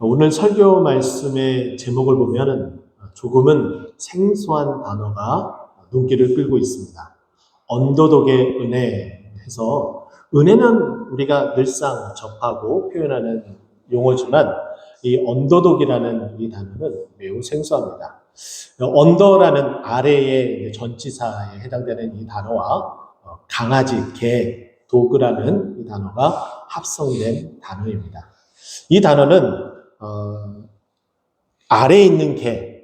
오늘 설교 말씀의 제목을 보면은 조금은 생소한 단어가 눈길을 끌고 있습니다. 언더독의 은혜 해서, 은혜는 우리가 늘상 접하고 표현하는 용어지만 이 언더독이라는 이 단어는 매우 생소합니다. 언더라는 아래의 전치사에 해당되는 이 단어와 강아지, 개, 도그라는 이 단어가 합성된 단어입니다. 이 단어는 아래에 있는 개,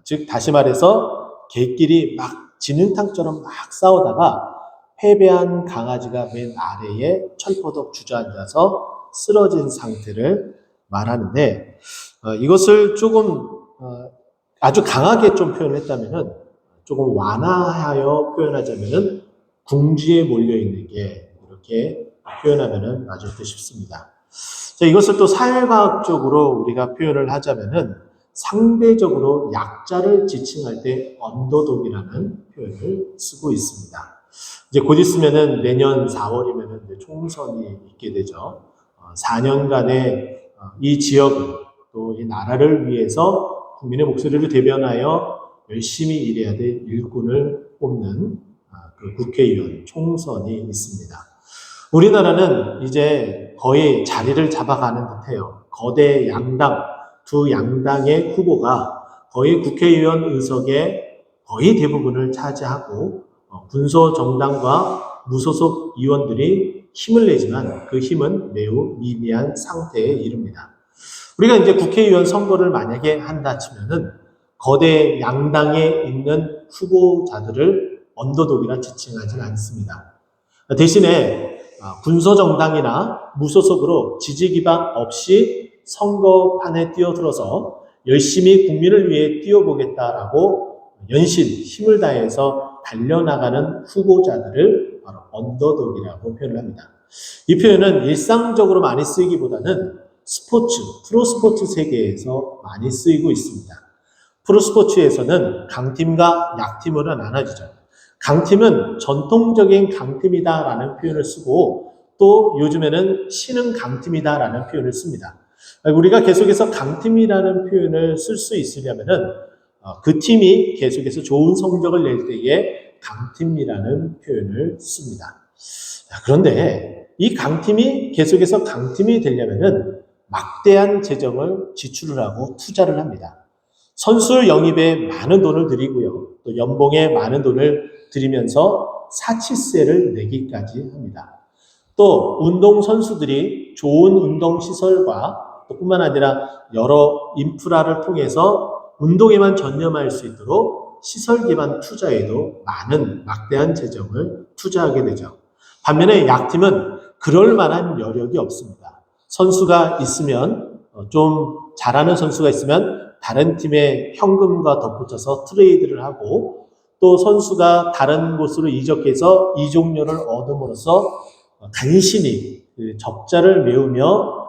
즉 다시 말해서 개끼리 막 진흙탕처럼 막 싸우다가 패배한 강아지가 맨 아래에 철퍼덕 주저앉아서 쓰러진 상태를 말하는데, 이것을 조금 아주 강하게 좀 표현했다면은, 조금 완화하여 표현하자면은 궁지에 몰려있는 게, 이렇게 표현하면은 맞을 듯 싶습니다. 자, 이것을 또 사회과학적으로 우리가 표현을 하자면은 상대적으로 약자를 지칭할 때 언더독이라는 표현을 쓰고 있습니다. 이제 곧 있으면은 내년 4월이면은 총선이 있게 되죠. 4년간의 이 지역을 또 이 나라를 위해서 국민의 목소리를 대변하여 열심히 일해야 될 일꾼을 뽑는 그 국회의원 총선이 있습니다. 우리나라는 이제 거의 자리를 잡아가는 듯해요. 거대 양당, 두 양당의 후보가 거의 국회의원 의석의 거의 대부분을 차지하고 군소 정당과 무소속 의원들이 힘을 내지만 그 힘은 매우 미미한 상태에 이릅니다. 우리가 이제 국회의원 선거를 만약에 한다 치면은 거대 양당에 있는 후보자들을 언더독이라 지칭하지는 않습니다. 대신에 군소정당이나 무소속으로 지지 기반 없이 선거판에 뛰어들어서 열심히 국민을 위해 뛰어보겠다라고 연신 힘을 다해서 달려나가는 후보자들을 바로 언더독이라고 표현을 합니다. 이 표현은 일상적으로 많이 쓰이기보다는 스포츠, 프로스포츠 세계에서 많이 쓰이고 있습니다. 프로스포츠에서는 강팀과 약팀으로 나눠지죠. 강팀은 전통적인 강팀이다라는 표현을 쓰고 또 요즘에는 신흥 강팀이다라는 표현을 씁니다. 우리가 계속해서 강팀이라는 표현을 쓸 수 있으려면은 그 팀이 계속해서 좋은 성적을 낼 때에 강팀이라는 표현을 씁니다. 그런데 이 강팀이 계속해서 강팀이 되려면은 막대한 재정을 지출을 하고 투자를 합니다. 선수 영입에 많은 돈을 들이고요. 또 연봉에 많은 돈을 들이면서 사치세를 내기까지 합니다. 또 운동 선수들이 좋은 운동 시설과 또 뿐만 아니라 여러 인프라를 통해서 운동에만 전념할 수 있도록 시설 기반 투자에도 많은 막대한 재정을 투자하게 되죠. 반면에 약팀은 그럴 만한 여력이 없습니다. 선수가 있으면 좀 잘하는 선수가 있으면 다른 팀에 현금과 덧붙여서 트레이드를 하고 또 선수가 다른 곳으로 이적해서 이적료를 얻음으로써 간신히 그 적자를 메우며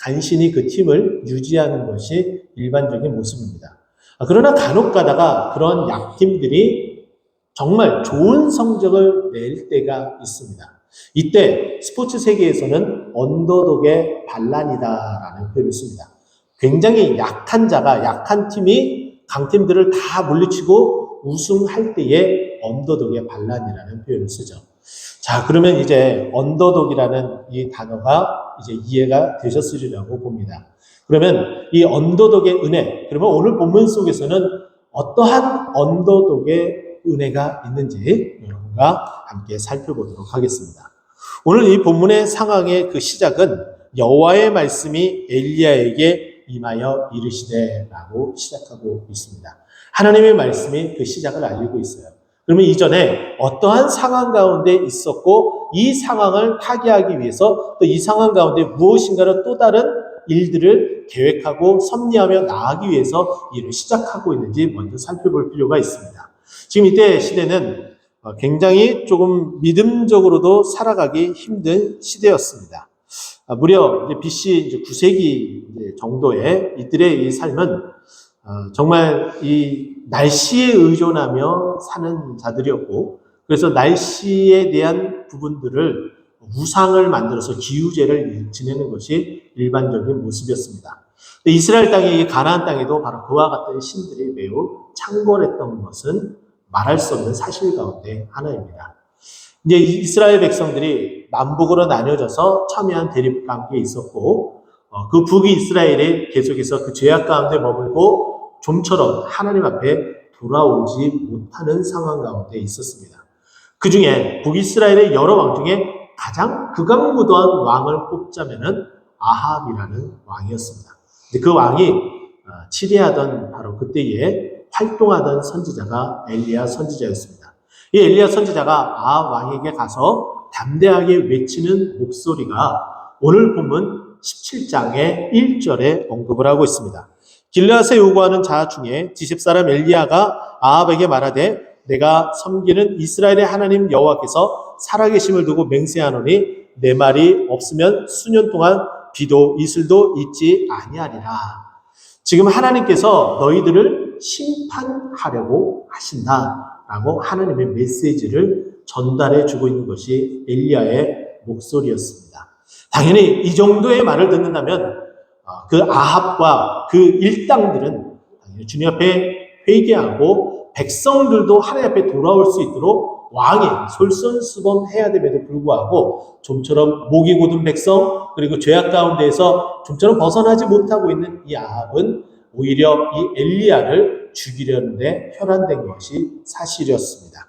간신히 그 팀을 유지하는 것이 일반적인 모습입니다. 그러나 간혹 가다가 그런 약팀들이 정말 좋은 성적을 낼 때가 있습니다. 이때 스포츠 세계에서는 언더독의 반란이다라는 표현을 씁니다. 굉장히 약한 자가, 약한 팀이 강팀들을 다 물리치고 우승할 때에 언더독의 반란이라는 표현을 쓰죠. 자, 그러면 이제 언더독이라는 이 단어가 이제 이해가 되셨으리라고 봅니다. 그러면 이 언더독의 은혜, 그러면 오늘 본문 속에서는 어떠한 언더독의 은혜가 있는지 여러분과 함께 살펴보도록 하겠습니다. 오늘 이 본문의 상황의 그 시작은 여호와의 말씀이 엘리야에게 임하여 이르시되라고 시작하고 있습니다. 하나님의 말씀이 그 시작을 알리고 있어요. 그러면 이전에 어떠한 상황 가운데 있었고 이 상황을 타개하기 위해서 또 이 상황 가운데 무엇인가를 또 다른 일들을 계획하고 섭리하며 나아가기 위해서 일을 시작하고 있는지 먼저 살펴볼 필요가 있습니다. 지금 이때 시대는 굉장히 조금 믿음적으로도 살아가기 힘든 시대였습니다. 무려 BC 9세기 정도에 이들의 이 삶은 정말 이 날씨에 의존하며 사는 자들이었고, 그래서 날씨에 대한 부분들을 우상을 만들어서 기우제를 지내는 것이 일반적인 모습이었습니다. 근데 이스라엘 땅의 이 가나안 땅에도 바로 그와 같은 신들이 매우 창궐했던 것은 말할 수 없는 사실 가운데 하나입니다. 이제 이스라엘 백성들이 남북으로 나뉘어져서 첨예한 대립 관계에 있었고, 그 북이 북이스라엘이 계속해서 그 죄악 가운데 머물고 좀처럼 하나님 앞에 돌아오지 못하는 상황 가운데 있었습니다. 그 중에 북이스라엘의 여러 왕 중에 가장 극악무도한 왕을 꼽자면은 아합이라는 왕이었습니다. 근데 그 왕이 치리하던 바로 그때에 활동하던 선지자가 엘리야 선지자였습니다. 이 엘리야 선지자가 아합 왕에게 가서 담대하게 외치는 목소리가 오늘 본문 17장의 1절에 언급을 하고 있습니다. 길르앗에 요구하는 자 중에 지십 사람 엘리야가 아합에게 말하되 내가 섬기는 이스라엘의 하나님 여호와께서 살아계심을 두고 맹세하노니 내 말이 없으면 수년 동안 비도 이슬도 있지 아니하리라. 지금 하나님께서 너희들을 심판하려고 하신다라고 하나님의 메시지를 전달해 주고 있는 것이 엘리야의 목소리였습니다. 당연히 이 정도의 말을 듣는다면 그 아합과 그 일당들은 주님 앞에 회개하고 백성들도 하나님 앞에 돌아올 수 있도록 왕이 솔선수범해야 됨에도 불구하고 좀처럼 목이 곧은 백성 그리고 죄악 가운데에서 좀처럼 벗어나지 못하고 있는 이 아합은 오히려 이 엘리야를 죽이려는데 혈안된 것이 사실이었습니다.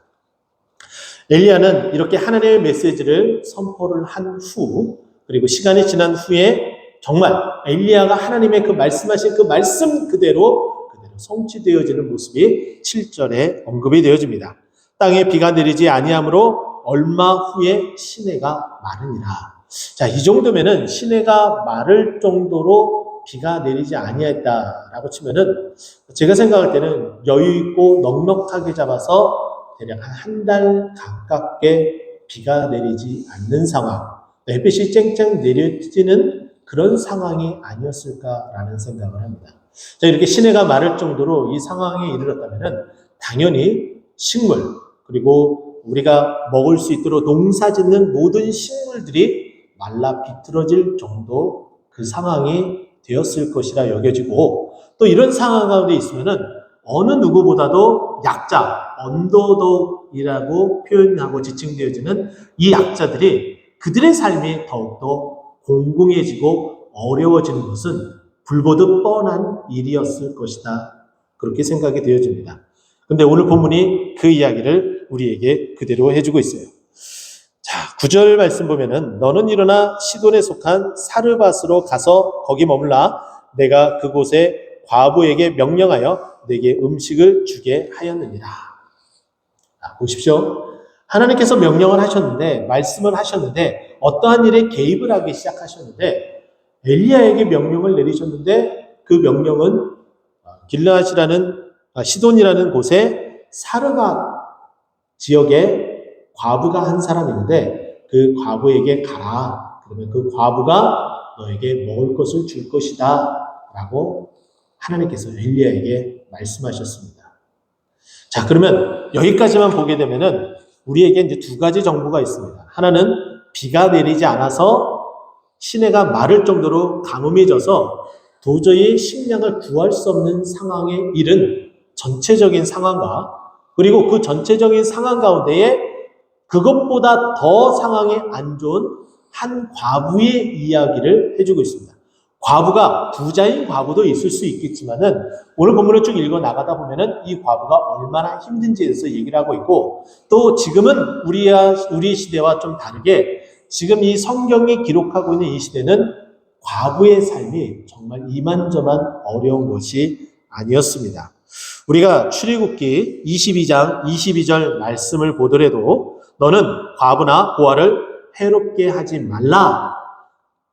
엘리야는 이렇게 하나님의 메시지를 선포를 한 후 그리고 시간이 지난 후에 정말 엘리야가 하나님의 그 말씀하신 그 말씀 그대로 성취되어지는 모습이 7절에 언급이 되어집니다. 땅에 비가 내리지 아니하므로 얼마 후에 시내가 마르니라. 자, 이 정도면은 시내가 마를 정도로 비가 내리지 아니했다라고 치면은 제가 생각할 때는 여유 있고 넉넉하게 잡아서 대략 한 달 가깝게 비가 내리지 않는 상황, 햇빛이 쨍쨍 내려지는 그런 상황이 아니었을까라는 생각을 합니다. 자, 이렇게 시내가 마를 정도로 이 상황에 이르렀다면 당연히 식물 그리고 우리가 먹을 수 있도록 농사 짓는 모든 식물들이 말라 비틀어질 정도 그 상황이 되었을 것이라 여겨지고 또 이런 상황 가운데 있으면은 어느 누구보다도 약자, 언더독이라고 표현하고 지칭되어지는 이 약자들이 그들의 삶이 더욱더 공공해지고 어려워지는 것은 불보듯 뻔한 일이었을 것이다. 그렇게 생각이 되어집니다. 근데 오늘 본문이 그 이야기를 우리에게 그대로 해주고 있어요. 자, 9절 말씀 보면은 너는 일어나 시돈에 속한 사르밧으로 가서 거기 머물라. 내가 그곳에 과부에게 명령하여 내게 음식을 주게 하였느니라. 보십시오. 하나님께서 명령을 하셨는데 말씀을 하셨는데 어떠한 일에 개입을 하기 시작하셨는데 엘리야에게 명령을 내리셨는데 그 명령은 시돈이라는 곳에 사르밧 지역에 과부가 한 사람이 있는데 그 과부에게 가라. 그러면 그 과부가 너에게 먹을 것을 줄 것이다. 라고 하나님께서 엘리야에게 말씀하셨습니다. 자, 그러면 여기까지만 보게 되면은 우리에게 이제 두 가지 정보가 있습니다. 하나는 비가 내리지 않아서 시내가 마를 정도로 가뭄이 져서 도저히 식량을 구할 수 없는 상황에 이른 전체적인 상황과 그리고 그 전체적인 상황 가운데에 그것보다 더 상황이 안 좋은 한 과부의 이야기를 해주고 있습니다. 과부가 부자인 과부도 있을 수 있겠지만은 오늘 본문을 쭉 읽어 나가다 보면은 이 과부가 얼마나 힘든지에 대해서 얘기를 하고 있고 또 지금은 우리 시대와 좀 다르게 지금 이 성경이 기록하고 있는 이 시대는 과부의 삶이 정말 이만저만 어려운 것이 아니었습니다. 우리가 출애굽기 22장 22절 말씀을 보더라도 너는 과부나 고아를 해롭게 하지 말라.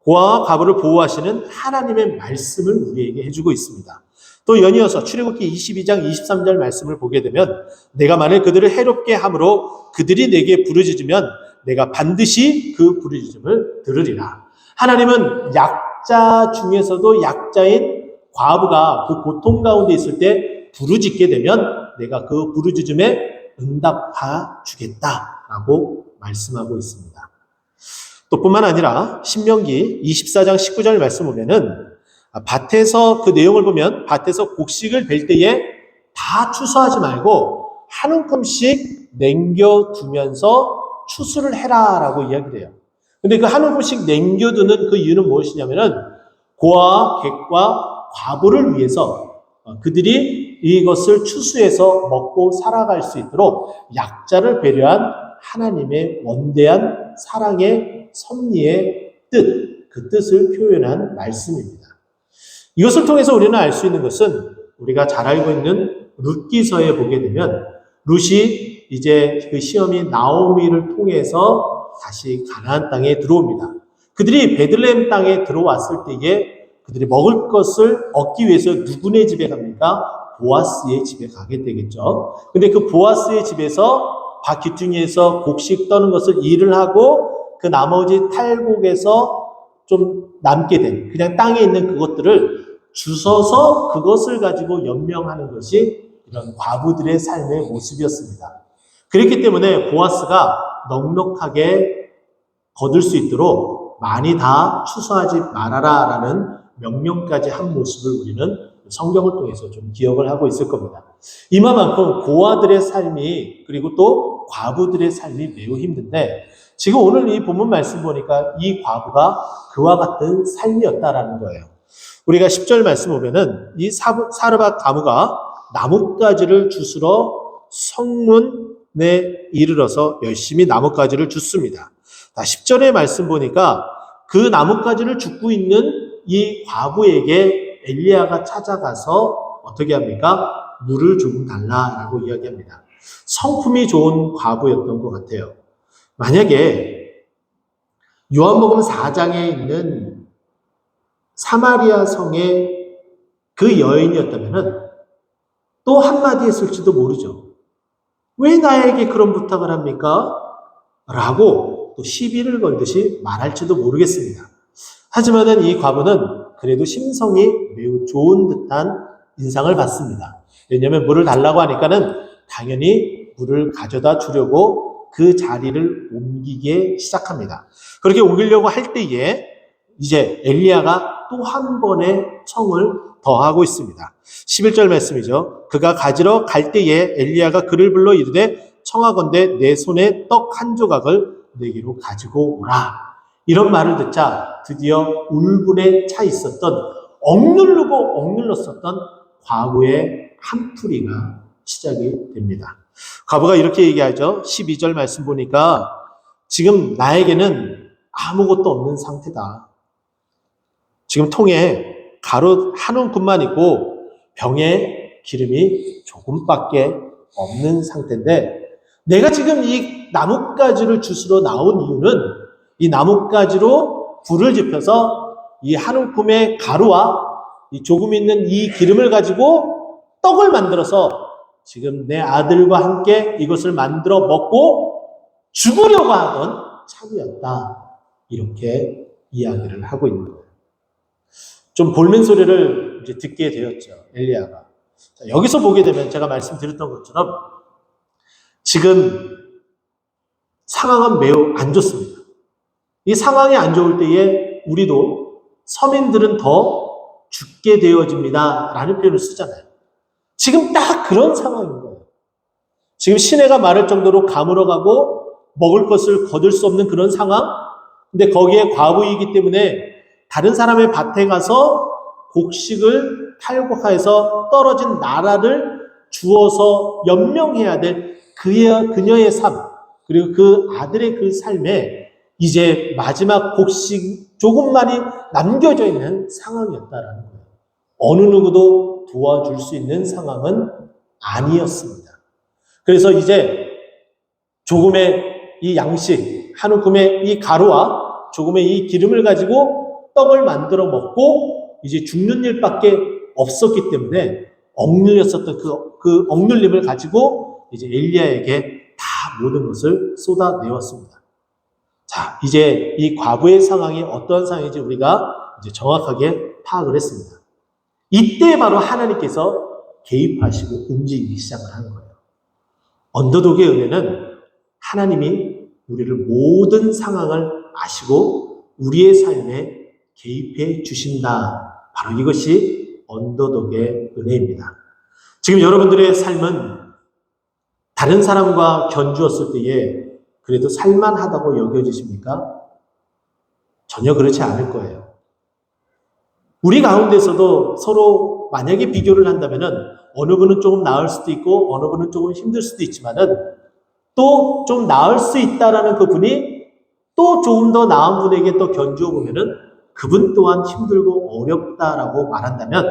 고아와 과부를 보호하시는 하나님의 말씀을 우리에게 해주고 있습니다. 또 연이어서 출애굽기 22장 23절 말씀을 보게 되면 내가 만일 그들을 해롭게 함으로 그들이 내게 부르짖으면 내가 반드시 그 부르짖음을 들으리라. 하나님은 약자 중에서도 약자인 과부가 그 고통 가운데 있을 때 부르짖게 되면 내가 그 부르짖음에 응답하 주겠다라고 말씀하고 있습니다. 또 뿐만 아니라 신명기 24장 19절 말씀 보면은 밭에서 그 내용을 보면 밭에서 곡식을 벨 때에 다 추수하지 말고 한 움큼씩 남겨두면서 추수를 해라라고 이야기를 해요. 근데 그 한 움큼씩 남겨두는 그 이유는 무엇이냐면은 고아와 객과 과부를 위해서 그들이 이것을 추수해서 먹고 살아갈 수 있도록 약자를 배려한 하나님의 원대한 사랑의 섭리의 뜻, 그 뜻을 표현한 말씀입니다. 이것을 통해서 우리는 알 수 있는 것은 우리가 잘 알고 있는 룻기서에 보게 되면 룻이 이제 그 시어미 나오미를 통해서 다시 가나안 땅에 들어옵니다. 그들이 베들레헴 땅에 들어왔을 때에 그들이 먹을 것을 얻기 위해서 누구네 집에 갑니까? 보아스의 집에 가게 되겠죠. 근데 그 보아스의 집에서 밭 기둥에서 곡식 떠는 것을 일을 하고 그 나머지 탈곡에서 좀 남게 된 그냥 땅에 있는 그것들을 주워서 그것을 가지고 연명하는 것이 이런 과부들의 삶의 모습이었습니다. 그렇기 때문에 보아스가 넉넉하게 거둘 수 있도록 많이 다 추수하지 말아라 라는 명령까지 한 모습을 우리는 성경을 통해서 좀 기억을 하고 있을 겁니다. 이만큼 고아들의 삶이 그리고 또 과부들의 삶이 매우 힘든데 지금 오늘 이 본문 말씀 보니까 이 과부가 그와 같은 삶이었다라는 거예요. 우리가 10절 말씀 보면은 이 사르밧 가무가 나뭇가지를 주스러 성문에 이르러서 열심히 나뭇가지를 줍습니다. 10절의 말씀 보니까 그 나뭇가지를 줍고 있는 이 과부에게 엘리야가 찾아가서 어떻게 합니까? 물을 조금 달라라고 이야기합니다. 성품이 좋은 과부였던 것 같아요. 만약에 요한복음 4장에 있는 사마리아 성의 그 여인이었다면 또 한마디 했을지도 모르죠. 왜 나에게 그런 부탁을 합니까? 라고 또 시비를 걸듯이 말할지도 모르겠습니다. 하지만은 이 과부는 그래도 심성이 매우 좋은 듯한 인상을 받습니다. 왜냐하면 물을 달라고 하니까는 당연히 물을 가져다 주려고 그 자리를 옮기기 시작합니다. 그렇게 옮기려고 할 때에 이제 엘리야가 또 한 번의 청을 더하고 있습니다. 11절 말씀이죠. 그가 가지러 갈 때에 엘리야가 그를 불러 이르되 청하건대 내 손에 떡 한 조각을 내게로 가지고 오라. 이런 말을 듣자 드디어 울분에 차 있었던 억누르고 억눌렀었던 과부의 한풀이가 시작이 됩니다. 과부가 이렇게 얘기하죠. 12절 말씀 보니까 지금 나에게는 아무것도 없는 상태다. 지금 통에 가루 한 움큼만 있고 병에 기름이 조금밖에 없는 상태인데 내가 지금 이 나뭇가지를 주스러 나온 이유는 이 나뭇가지로 불을 지펴서 이 한 움큼의 가루와 이 조금 있는 이 기름을 가지고 떡을 만들어서 지금 내 아들과 함께 이것을 만들어 먹고 죽으려고 하던 참이었다. 이렇게 이야기를 하고 있는 거예요. 좀 볼멘 소리를 이제 듣게 되었죠. 엘리야가. 자, 여기서 보게 되면 제가 말씀드렸던 것처럼 지금 상황은 매우 안 좋습니다. 이 상황이 안 좋을 때에 우리도 서민들은 더 죽게 되어집니다. 라는 표현을 쓰잖아요. 지금 딱 그런 상황인 거예요. 지금 시내가 마를 정도로 가물어가고 먹을 것을 거둘 수 없는 그런 상황? 근데 거기에 과부이기 때문에 다른 사람의 밭에 가서 곡식을 탈곡해서 떨어진 나라를 주어서 연명해야 될 그녀의 삶, 그리고 그 아들의 그 삶에 이제 마지막 곡식 조금만이 남겨져 있는 상황이었다라는 거예요. 어느 누구도 도와줄 수 있는 상황은 아니었습니다. 그래서 이제 조금의 이 양식, 한 움큼의 이 가루와 조금의 이 기름을 가지고 떡을 만들어 먹고 이제 죽는 일밖에 없었기 때문에 억눌렸었던 그 억눌림을 가지고 이제 엘리야에게 다 모든 것을 쏟아내었습니다. 자, 이제 이 과부의 상황이 어떤 상황인지 우리가 이제 정확하게 파악을 했습니다. 이때 바로 하나님께서 개입하시고 움직이기 시작을 하는 거예요. 언더독의 은혜는 하나님이 우리를 모든 상황을 아시고 우리의 삶에 개입해 주신다 바로 이것이 언더독의 은혜입니다. 지금 여러분들의 삶은 다른 사람과 견주었을 때에 그래도 살만하다고 여겨지십니까? 전혀 그렇지 않을 거예요. 우리 가운데서도 서로 만약에 비교를 한다면은 어느 분은 조금 나을 수도 있고 어느 분은 조금 힘들 수도 있지만은 또 좀 나을 수 있다라는 그 분이 또 조금 더 나은 분에게 또 견주어 보면은 그분 또한 힘들고 어렵다라고 말한다면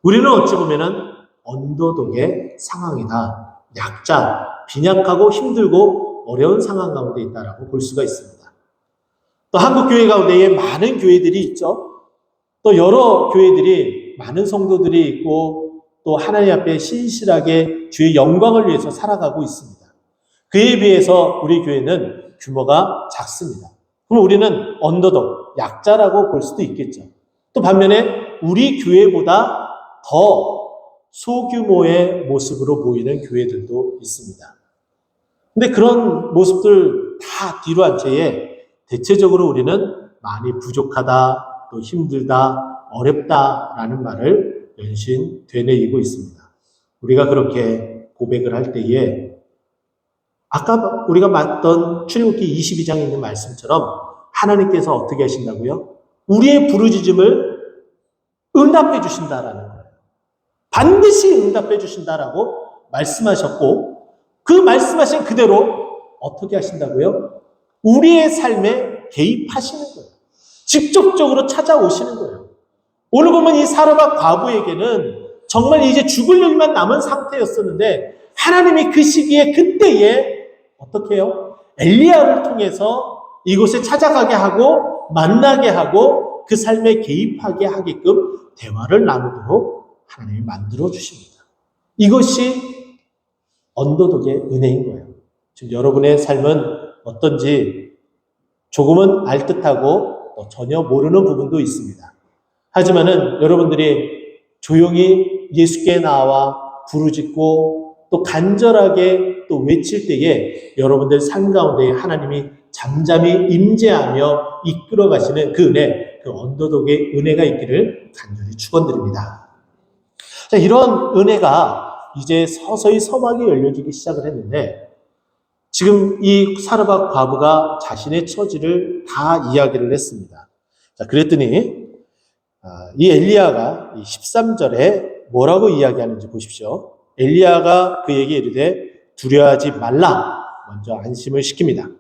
우리는 어찌 보면은 언더독의 상황이다. 약자, 빈약하고 힘들고 어려운 상황 가운데 있다라고 볼 수가 있습니다. 또 한국 교회 가운데에 많은 교회들이 있죠. 또 여러 교회들이 많은 성도들이 있고 또 하나님 앞에 신실하게 주의 영광을 위해서 살아가고 있습니다. 그에 비해서 우리 교회는 규모가 작습니다. 그럼 우리는 언더독, 약자라고 볼 수도 있겠죠. 또 반면에 우리 교회보다 더 소규모의 모습으로 보이는 교회들도 있습니다. 근데 그런 모습들 다 뒤로 한 채에 대체적으로 우리는 많이 부족하다, 또 힘들다, 어렵다라는 말을 연신 되뇌이고 있습니다. 우리가 그렇게 고백을 할 때에 아까 우리가 봤던 출애굽기 22장에 있는 말씀처럼 하나님께서 어떻게 하신다고요? 우리의 부르짖음을 응답해 주신다라는 거예요. 반드시 응답해 주신다라고 말씀하셨고 그 말씀하신 그대로 어떻게 하신다고요? 우리의 삶에 개입하시는 거예요. 직접적으로 찾아오시는 거예요. 오늘 보면 이 사르밧 과부에게는 정말 이제 죽을 일만 남은 상태였었는데 하나님이 그 시기에 그때에 어떻게 해요? 엘리야를 통해서 이곳에 찾아가게 하고 만나게 하고 그 삶에 개입하게 하게끔 대화를 나누도록 하나님이 만들어 주십니다. 이것이 언더독의 은혜인 거예요. 지금 여러분의 삶은 어떤지 조금은 알듯하고 또 전혀 모르는 부분도 있습니다. 하지만은 여러분들이 조용히 예수께 나와 부르짖고 또 간절하게 또 외칠 때에 여러분들 삶 가운데 하나님이 잠잠히 임재하며 이끌어 가시는 그 은혜, 그 언더독의 은혜가 있기를 간절히 축원드립니다. 자, 이런 은혜가 이제 서서히 서막이 열려지기 시작을 했는데 지금 이 사르밧 과부가 자신의 처지를 다 이야기를 했습니다. 자, 그랬더니 이 엘리야가 13절에 뭐라고 이야기하는지 보십시오. 엘리야가 그에게 이르되 두려워하지 말라 먼저 안심을 시킵니다.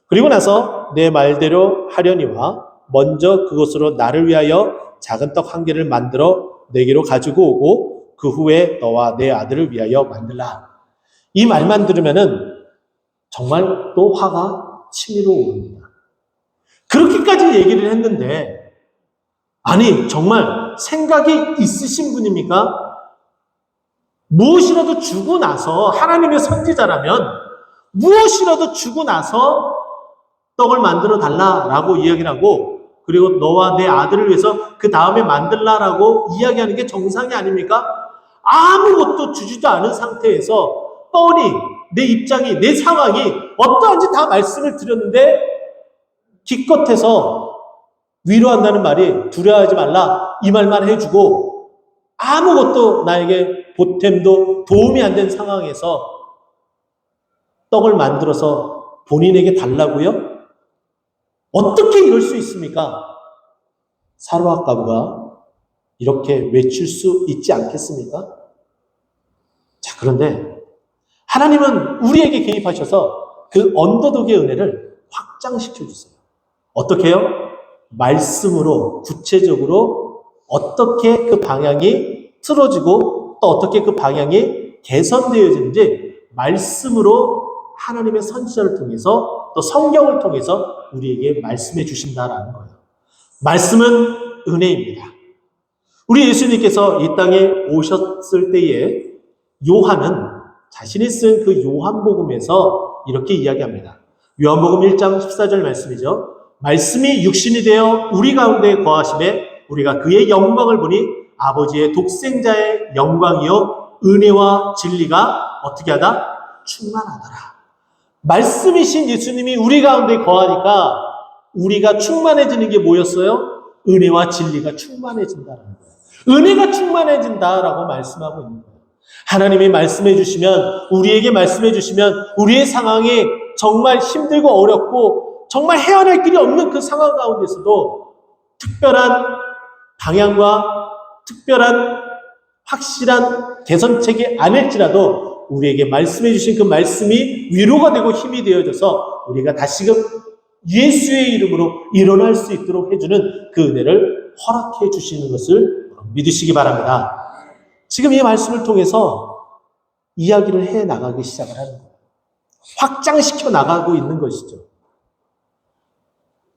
그리고 나서 내 말대로 하려니와 먼저 그곳으로 나를 위하여 작은 떡 한 개를 만들어 내게로 가지고 오고 그 후에 너와 내 아들을 위하여 만들라. 이 말만 들으면은 정말 또 화가 치밀어 오릅니다. 그렇게까지 얘기를 했는데 아니 정말 생각이 있으신 분입니까? 무엇이라도 주고 나서 하나님의 선지자라면 무엇이라도 주고 나서 떡을 만들어 달라라고 이야기를 하고 그리고 너와 내 아들을 위해서 그 다음에 만들라라고 이야기하는 게 정상이 아닙니까? 아무것도 주지도 않은 상태에서 뻔히 내 입장이 내 상황이 어떠한지 다 말씀을 드렸는데 기껏해서 위로한다는 말이 두려워하지 말라 이 말만 해주고 아무것도 나에게 보탬도 도움이 안 된 상황에서 떡을 만들어서 본인에게 달라고요? 어떻게 이럴 수 있습니까? 사르밧 과부가 이렇게 외칠 수 있지 않겠습니까? 자, 그런데 하나님은 우리에게 개입하셔서 그 언더독의 은혜를 확장시켜 주세요. 어떻게 해요? 말씀으로 구체적으로 어떻게 그 방향이 틀어지고 또 어떻게 그 방향이 개선되어지는지 말씀으로 하나님의 선지자를 통해서 또 성경을 통해서 우리에게 말씀해 주신다라는 거예요. 말씀은 은혜입니다. 우리 예수님께서 이 땅에 오셨을 때에 요한은 자신이 쓴 그 요한복음에서 이렇게 이야기합니다. 요한복음 1장 14절 말씀이죠. 말씀이 육신이 되어 우리 가운데 거하심에 우리가 그의 영광을 보니 아버지의 독생자의 영광이요 은혜와 진리가 어떻게 하다? 충만하더라. 말씀이신 예수님이 우리 가운데 거하니까 우리가 충만해지는 게 뭐였어요? 은혜와 진리가 충만해진다는 거예요. 은혜가 충만해진다라고 말씀하고 있는 거예요. 하나님이 말씀해 주시면, 우리에게 말씀해 주시면 우리의 상황이 정말 힘들고 어렵고 정말 헤아릴 길이 없는 그 상황 가운데서도 특별한 방향과 특별한 확실한 개선책이 아닐지라도 우리에게 말씀해 주신 그 말씀이 위로가 되고 힘이 되어져서 우리가 다시금 예수의 이름으로 일어날 수 있도록 해주는 그 은혜를 허락해 주시는 것을 믿으시기 바랍니다. 지금 이 말씀을 통해서 이야기를 해 나가기 시작을 하는 거예요. 확장시켜 나가고 있는 것이죠.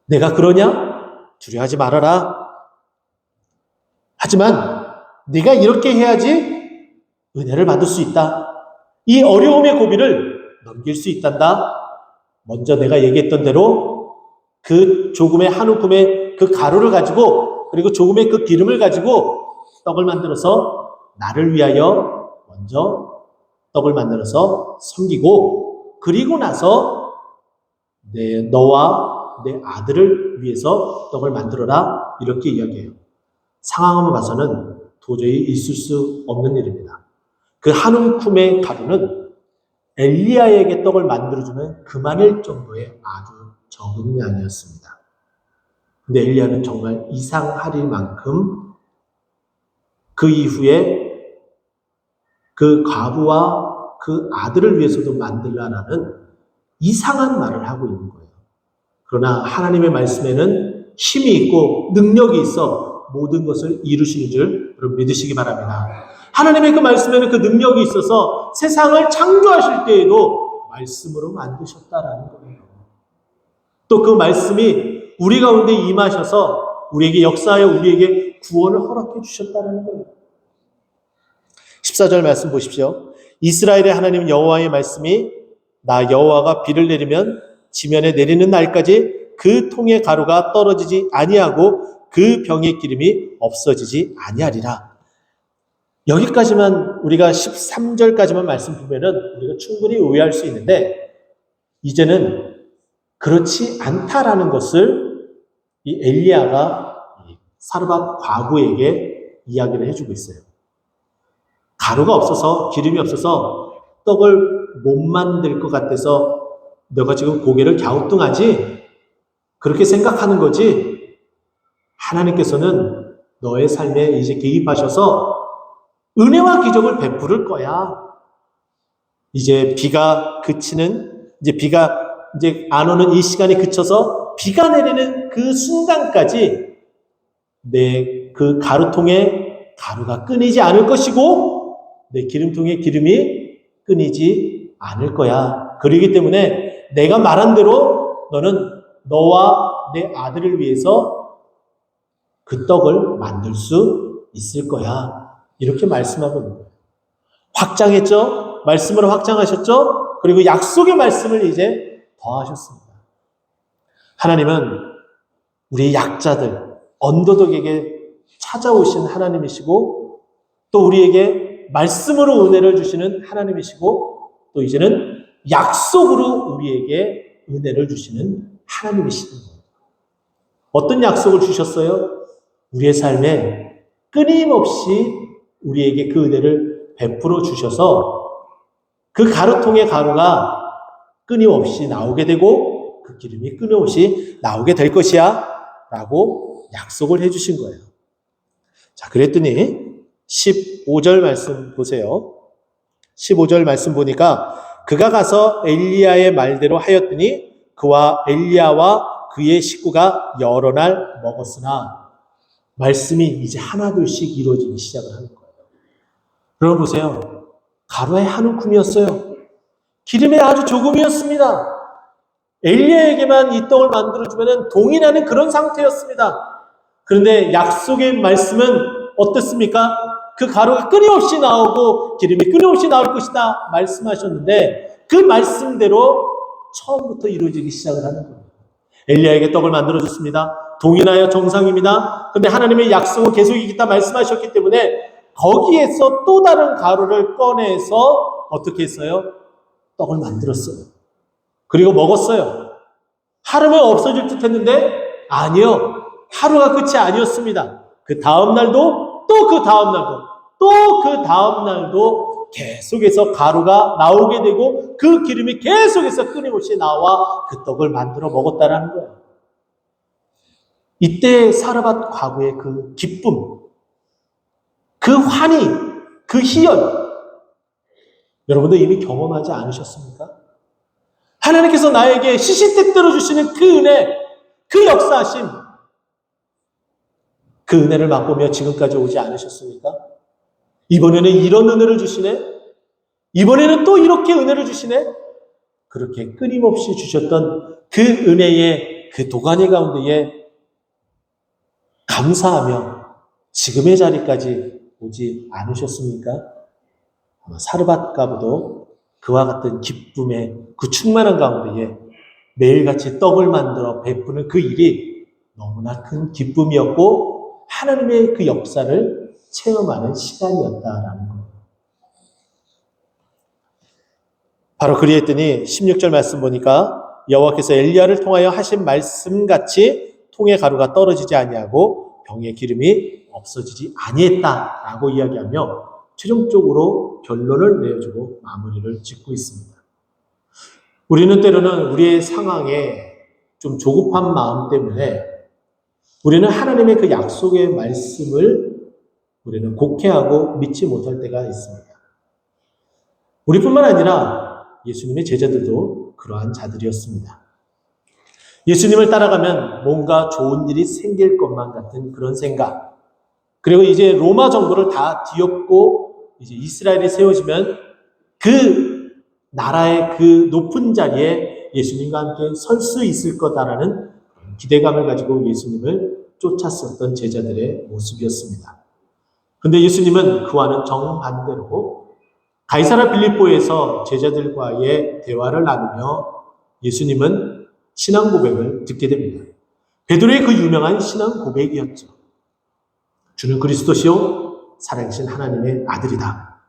내가 그러냐? 두려워하지 말아라. 하지만 네가 이렇게 해야지 은혜를 받을 수 있다. 이 어려움의 고비를 넘길 수 있단다. 먼저 내가 얘기했던 대로 그 조금의 한 움큼의 그 가루를 가지고 그리고 조금의 그 기름을 가지고 떡을 만들어서 나를 위하여 먼저 떡을 만들어서 섬기고 그리고 나서 너와 내 아들을 위해서 떡을 만들어라. 이렇게 이야기해요. 상황을 봐서는 도저히 있을 수 없는 일입니다. 그 한 움큼의 가루는 엘리야에게 떡을 만들어주는 그만일 정도의 아주 적은 양이었습니다. 근데 엘리야는 정말 이상할 만큼 그 이후에 그 과부와 그 아들을 위해서도 만들라라는 이상한 말을 하고 있는 거예요. 그러나 하나님의 말씀에는 힘이 있고 능력이 있어 모든 것을 이루시는 줄 여러분 믿으시기 바랍니다. 하나님의 그 말씀에는 그 능력이 있어서 세상을 창조하실 때에도 말씀으로 만드셨다라는 거예요. 또 그 말씀이 우리 가운데 임하셔서 우리에게 역사하여 우리에게 구원을 허락해 주셨다는 거예요. 14절 말씀 보십시오. 이스라엘의 하나님 여호와의 말씀이 나 여호와가 비를 내리면 지면에 내리는 날까지 그 통의 가루가 떨어지지 아니하고 그 병의 기름이 없어지지 아니하리라. 여기까지만 우리가 13절까지만 말씀 보면은 우리가 충분히 오해할 수 있는데 이제는 그렇지 않다라는 것을 이 엘리야가 사르밧 과부에게 이야기를 해주고 있어요. 가루가 없어서 기름이 없어서 떡을 못 만들 것 같아서 너가 지금 고개를 갸우뚱하지? 그렇게 생각하는 거지? 하나님께서는 너의 삶에 이제 개입하셔서 은혜와 기적을 베풀을 거야. 이제 비가 그치는, 비가 안 오는 이 시간이 그쳐서 비가 내리는 그 순간까지 내 그 가루통에 가루가 끊이지 않을 것이고 내 기름통에 기름이 끊이지 않을 거야. 그러기 때문에 내가 말한 대로 너는 너와 내 아들을 위해서 그 떡을 만들 수 있을 거야. 이렇게 말씀하고 있는 거예요. 확장했죠? 말씀으로 확장하셨죠? 그리고 약속의 말씀을 이제 더하셨습니다. 하나님은 우리 약자들, 언더독에게 찾아오신 하나님이시고 또 우리에게 말씀으로 은혜를 주시는 하나님이시고 또 이제는 약속으로 우리에게 은혜를 주시는 하나님이시는 거예요. 어떤 약속을 주셨어요? 우리의 삶에 끊임없이 우리에게 그 은혜를 베풀어 주셔서 그 가루통의 가루가 끊임없이 나오게 되고 그 기름이 끊임없이 나오게 될 것이야 라고 약속을 해주신 거예요. 자, 그랬더니 15절 말씀 보세요. 15절 말씀 보니까 그가 가서 엘리야의 말대로 하였더니 그와 엘리야와 그의 식구가 여러 날 먹었으나 말씀이 이제 하나둘씩 이루어지기 시작을 하는 거예요. 여러분 보세요. 가루의 한 움큼이었어요. 기름의 아주 조금이었습니다. 엘리야에게만 이 떡을 만들어주면 동일하는 그런 상태였습니다. 그런데 약속의 말씀은 어떻습니까? 그 가루가 끊임없이 나오고 기름이 끊임없이 나올 것이다 말씀하셨는데 그 말씀대로 처음부터 이루어지기 시작을 하는 거예요. 엘리야에게 떡을 만들어줬습니다. 동일하여 정상입니다. 그런데 하나님의 약속은 계속 있다 말씀하셨기 때문에 거기에서 또 다른 가루를 꺼내서 어떻게 했어요? 떡을 만들었어요. 그리고 먹었어요. 하루면 없어질 듯 했는데 아니요. 하루가 끝이 아니었습니다. 그 다음 날도 또 그 다음 날도, 또 그 다음 날도 계속해서 가루가 나오게 되고 그 기름이 계속해서 끊임없이 나와 그 떡을 만들어 먹었다라는 거예요. 이때 사르밧 과부의 그 기쁨, 그 환희, 그 희열, 여러분도 이미 경험하지 않으셨습니까? 하나님께서 나에게 시시때때로 주시는 그 은혜, 그 역사하심, 그 은혜를 맛보며 지금까지 오지 않으셨습니까? 이번에는 이런 은혜를 주시네? 이번에는 또 이렇게 은혜를 주시네? 그렇게 끊임없이 주셨던 그 은혜의 그 도가니 가운데에 감사하며 지금의 자리까지 오지 않으셨습니까? 아마 사르밧 과부도 그와 같은 기쁨의 그 충만한 가운데에 매일같이 떡을 만들어 베푸는 그 일이 너무나 큰 기쁨이었고 하나님의 그 역사를 체험하는 시간이었다라는 거예요. 바로 그리했더니 16절 말씀 보니까 여호와께서 엘리야를 통하여 하신 말씀같이 통의 가루가 떨어지지 아니하고 병의 기름이 없어지지 아니했다라고 이야기하며 최종적으로 결론을 내어주고 마무리를 짓고 있습니다. 우리는 때로는 우리의 상황에 좀 조급한 마음 때문에 우리는 하나님의 그 약속의 말씀을 우리는 곡해하고 믿지 못할 때가 있습니다. 우리뿐만 아니라 예수님의 제자들도 그러한 자들이었습니다. 예수님을 따라가면 뭔가 좋은 일이 생길 것만 같은 그런 생각. 그리고 이제 로마 정부를 다 뒤엎고 이제 이스라엘이 세워지면 그 나라의 그 높은 자리에 예수님과 함께 설 수 있을 거다라는 기대감을 가지고 예수님을 쫓았었던 제자들의 모습이었습니다. 그런데 예수님은 그와는 정반대로 가이사랴 빌립보에서 제자들과의 대화를 나누며 예수님은 신앙 고백을 듣게 됩니다. 베드로의 그 유명한 신앙 고백이었죠. 주는 그리스도시요 살아계신 하나님의 아들이다.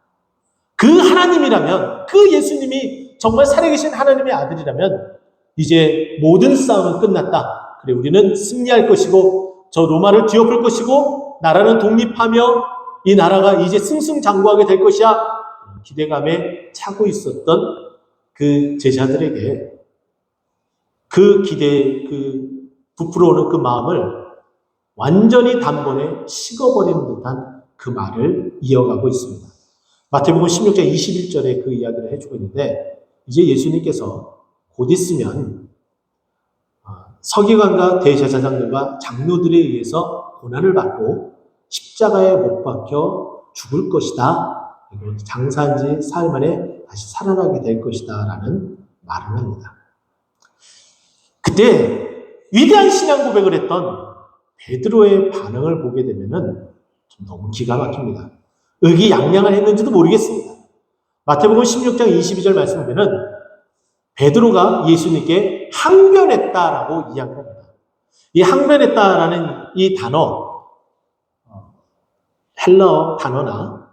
그 하나님이라면, 그 예수님이 정말 살아계신 하나님의 아들이라면 이제 모든 싸움은 끝났다. 그래, 우리는 승리할 것이고 저 로마를 뒤엎을 것이고 나라는 독립하며 이 나라가 이제 승승장구하게 될 것이야. 기대감에 차고 있었던 그 제자들에게 그 기대에 그 부풀어오는 그 마음을 완전히 단번에 식어버리는 듯한 그 말을 이어가고 있습니다. 마태복음 16장 21절에 그 이야기를 해주고 있는데 이제 예수님께서 곧 있으면 서기관과 대제사장들과 장로들에 의해서 고난을 받고 십자가에 못 박혀 죽을 것이다. 그리고 장사한 지 사흘 만에 다시 살아나게 될 것이다 라는 말을 합니다. 그때 위대한 신앙 고백을 했던 베드로의 반응을 보게 되면은 좀 너무 기가 막힙니다. 의기양양을 했는지도 모르겠습니다. 마태복음 16장 22절 말씀을 보면 베드로가 예수님께 항변했다라고 이야기합니다. 이 항변했다라는 이 단어, 헬라어 단어나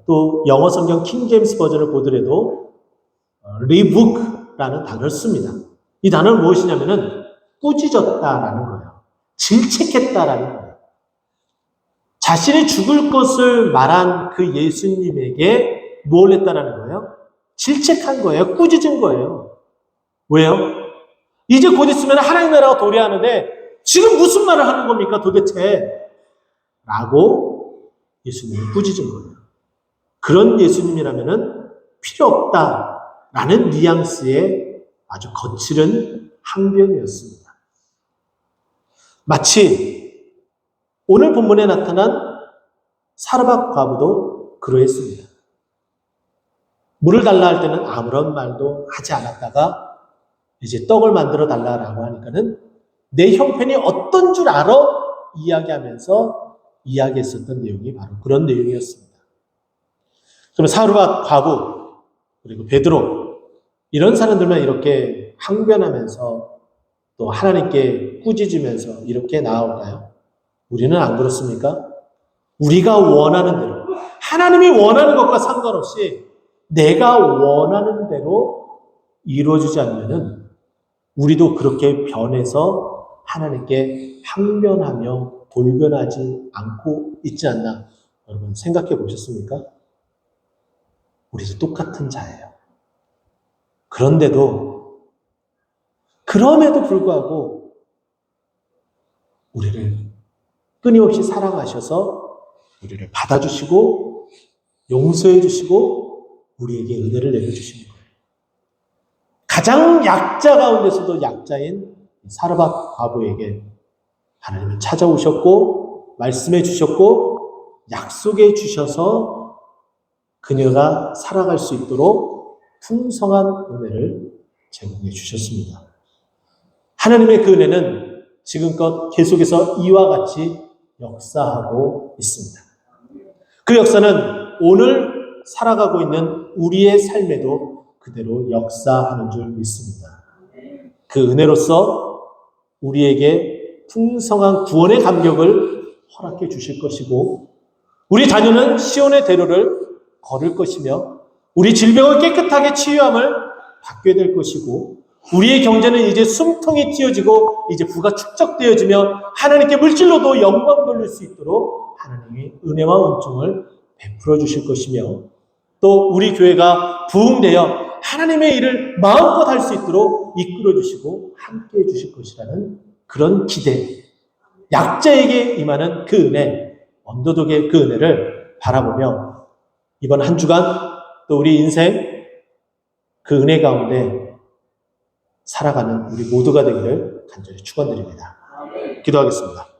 또 영어 성경 킹제임스 버전을 보더라도 리부크라는 단어를 씁니다. 이 단어는 무엇이냐면은 꾸짖었다라는 거예요. 질책했다라는 거예요. 자신이 죽을 것을 말한 그 예수님에게 뭘 했다라는 거예요? 질책한 거예요. 꾸짖은 거예요. 왜요? 이제 곧 있으면 하나님 나라가 도래하는데 지금 무슨 말을 하는 겁니까 도대체? 라고 예수님을 꾸짖은 거예요. 그런 예수님이라면은 필요 없다라는 뉘앙스의 아주 거칠은 항변이었습니다. 마치 오늘 본문에 나타난 사르밧 과부도 그러했습니다. 물을 달라 할 때는 아무런 말도 하지 않았다가 이제 떡을 만들어 달라고 하니까는 내 형편이 어떤 줄 알아? 이야기하면서 이야기했었던 내용이 바로 그런 내용이었습니다. 그러면 사르밧 과부 그리고 베드로 이런 사람들만 이렇게 항변하면서 또 하나님께 꾸짖으면서 이렇게 나아올까요? 우리는 안 그렇습니까? 우리가 원하는 대로 하나님이 원하는 것과 상관없이 내가 원하는 대로 이루어지지 않으면은 우리도 그렇게 변해서 하나님께 항변하며 돌변하지 않고 있지 않나 여러분 생각해 보셨습니까? 우리도 똑같은 자예요. 그럼에도 불구하고 우리를 끊임없이 사랑하셔서 우리를 받아주시고 용서해 주시고 우리에게 은혜를 내려주시는 거예요. 가장 약자 가운데서도 약자인 사르밧 과부에게 하나님은 찾아오셨고 말씀해 주셨고 약속해 주셔서 그녀가 살아갈 수 있도록 풍성한 은혜를 제공해 주셨습니다. 하나님의 그 은혜는 지금껏 계속해서 이와 같이 역사하고 있습니다. 그 역사는 오늘 살아가고 있는 우리의 삶에도 그대로 역사하는 줄 믿습니다. 그 은혜로서 우리에게 풍성한 구원의 감격을 허락해 주실 것이고 우리 자녀는 시온의 대로를 걸을 것이며 우리 질병을 깨끗하게 치유함을 받게 될 것이고 우리의 경제는 이제 숨통이 틔어지고 이제 부가 축적되어지며 하나님께 물질로도 영광 돌릴 수 있도록 하나님이 은혜와 은총을 베풀어 주실 것이며 또 우리 교회가 부흥되어 하나님의 일을 마음껏 할 수 있도록 이끌어 주시고 함께 해 주실 것이라는 그런 기대, 약자에게 임하는 그 은혜, 언더독의 그 은혜를 바라보며 이번 한 주간 또 우리 인생 그 은혜 가운데 살아가는 우리 모두가 되기를 간절히 축원드립니다. 기도하겠습니다.